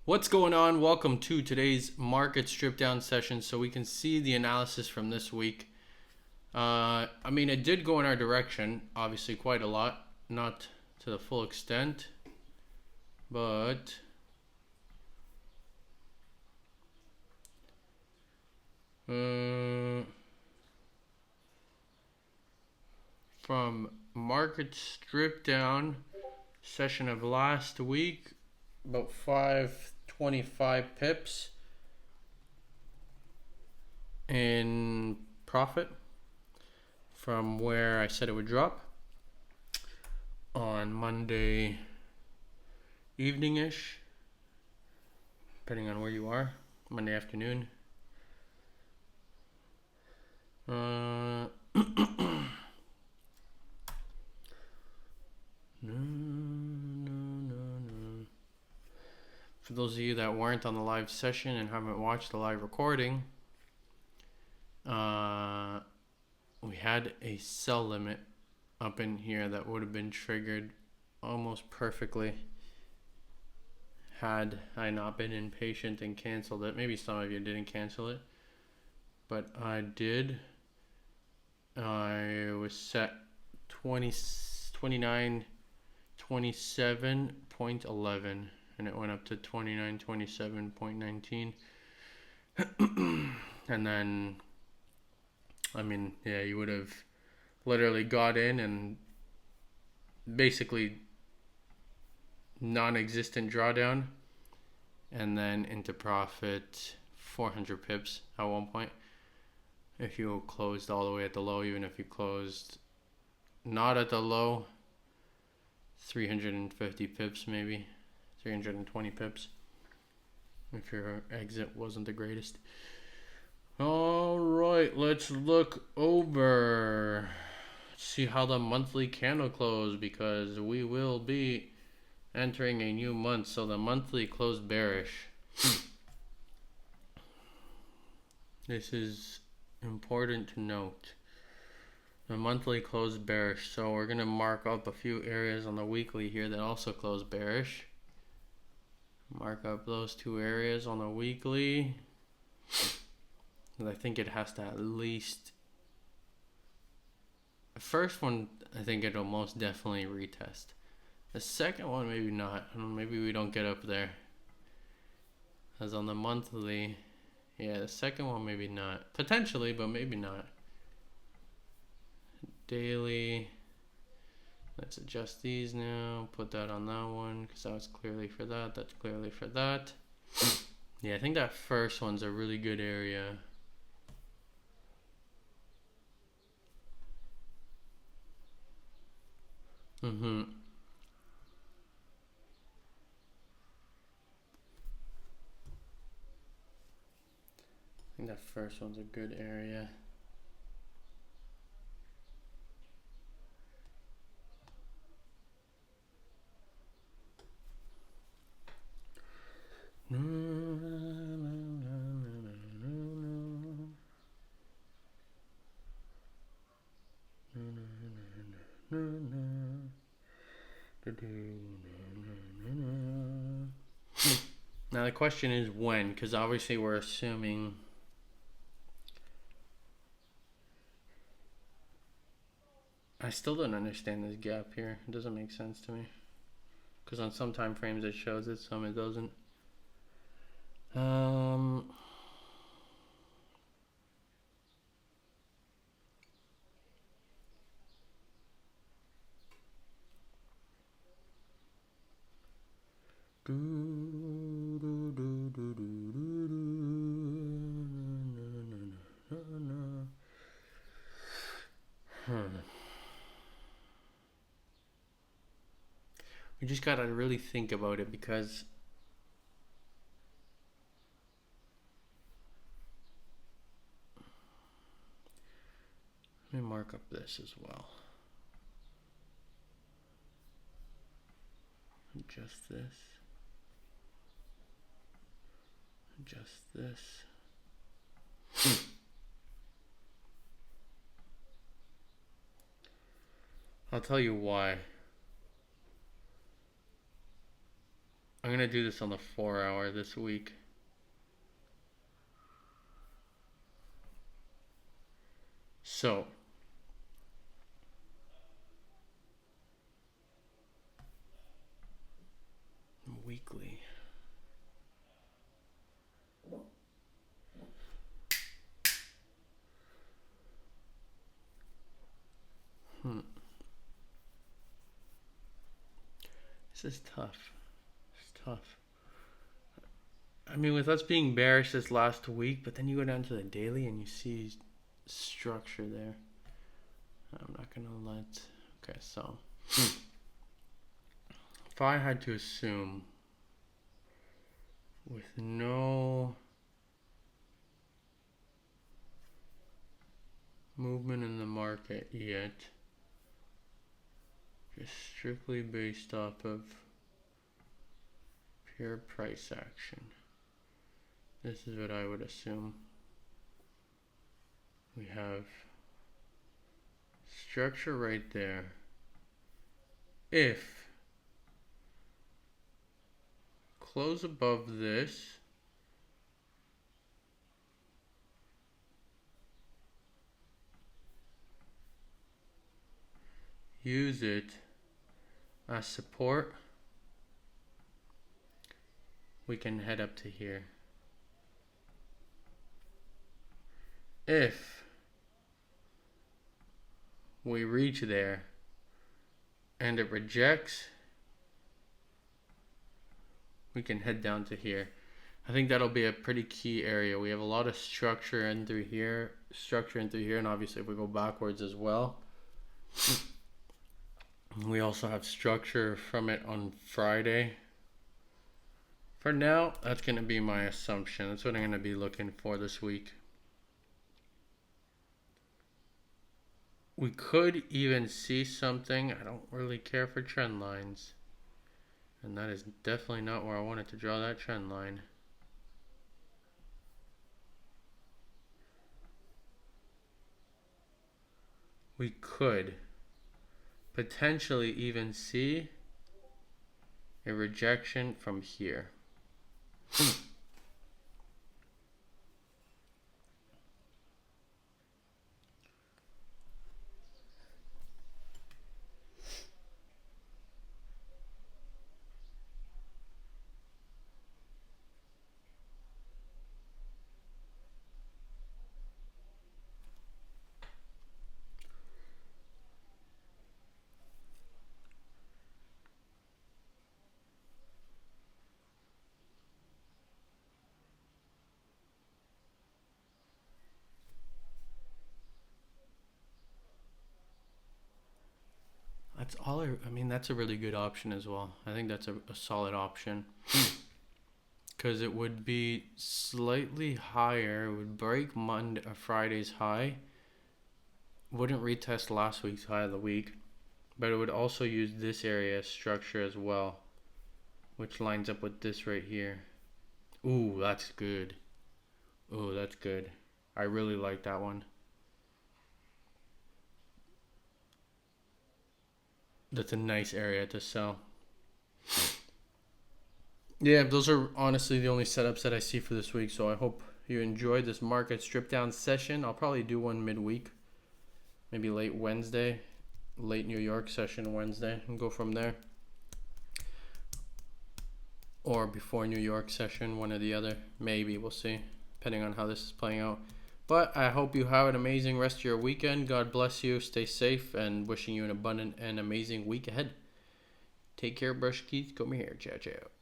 What's going on? Welcome to today's market strip down session so we can see the analysis from this week. It did go in our direction, obviously quite a lot, not to the full extent, but from market strip down session of last week, about 525 pips in profit from where I said it would drop on Monday evening-ish, depending on where you are, Monday afternoon. No. For those of you that weren't on the live session and haven't watched the live recording, we had a sell limit up in here that would have been triggered almost perfectly had I not been impatient and canceled it. Maybe some of you didn't cancel it, but I did. I was set 29.27.11 and it went up to 29.27.19. And then you would have literally got in and basically non-existent drawdown and then into profit 400 pips at one point if you closed all the way at the low. Even if you closed not at the low, 350 pips, maybe 320 pips if your exit wasn't the greatest. All right, let's look over, see how the monthly candle closed, because we will be entering a new month. So the monthly closed bearish. This is important to note. The monthly closed bearish. So we're going to mark up a few areas on the weekly here that also closed bearish. Mark up those two areas on the weekly. I think it has to at least... The first one, I think it'll most definitely retest. The second one, maybe not. Maybe we don't get up there. As on the monthly, yeah, the second one, maybe not. Potentially, but maybe not. Daily. Let's adjust these now. Put that on that one, because that was clearly for that. That's clearly for that. Yeah, I think that first one's a really good area. I think that first one's a good area. Now the question is when, because obviously we're assuming I still don't understand this gap here. It doesn't make sense to me, because on some time frames it shows it, some it doesn't. We just gotta really think about it, because let me mark up this as well. Adjust this. Adjust this. I'll tell you why. I'm going to do this on the 4 hour this week. So, weekly. This is tough. It's tough. I mean, with us being bearish this last week, but then you go down to the daily and you see structure there. I'm not gonna let. Okay, so if I had to assume with no movement in the market yet, just strictly based off of pure price action, this is what I would assume. We have structure right there. If close above this, use it as support, we can head up to here. If we reach there and it rejects, we can head down to here. I think that'll be a pretty key area. We have a lot of structure in through here, and obviously if we go backwards as well. We also have structure from it on Friday. For now, that's going to be my assumption. That's what I'm going to be looking for this week. We could even see something. I don't really care for trend lines. And that is definitely not where I wanted to draw that trend line. We could potentially even see a rejection from here. That's all I mean, that's a really good option as well. I think that's a solid option. Because it would be slightly higher. It would break Monday or Friday's high. Wouldn't retest last week's high of the week. But it would also use this area as structure as well. Which lines up with this right here. Ooh, that's good. Ooh, that's good. I really like that one. That's a nice area to sell. Yeah, those are honestly the only setups that I see for this week. So I hope you enjoyed this market strip down session. I'll probably do one midweek. Maybe late Wednesday. Late New York session Wednesday. And go from there. Or before New York session, one or the other. Maybe, we'll see. Depending on how this is playing out. But I hope you have an amazing rest of your weekend. God bless you. Stay safe. And wishing you an abundant and amazing week ahead. Take care, brush teeth. Come here. Ciao, ciao.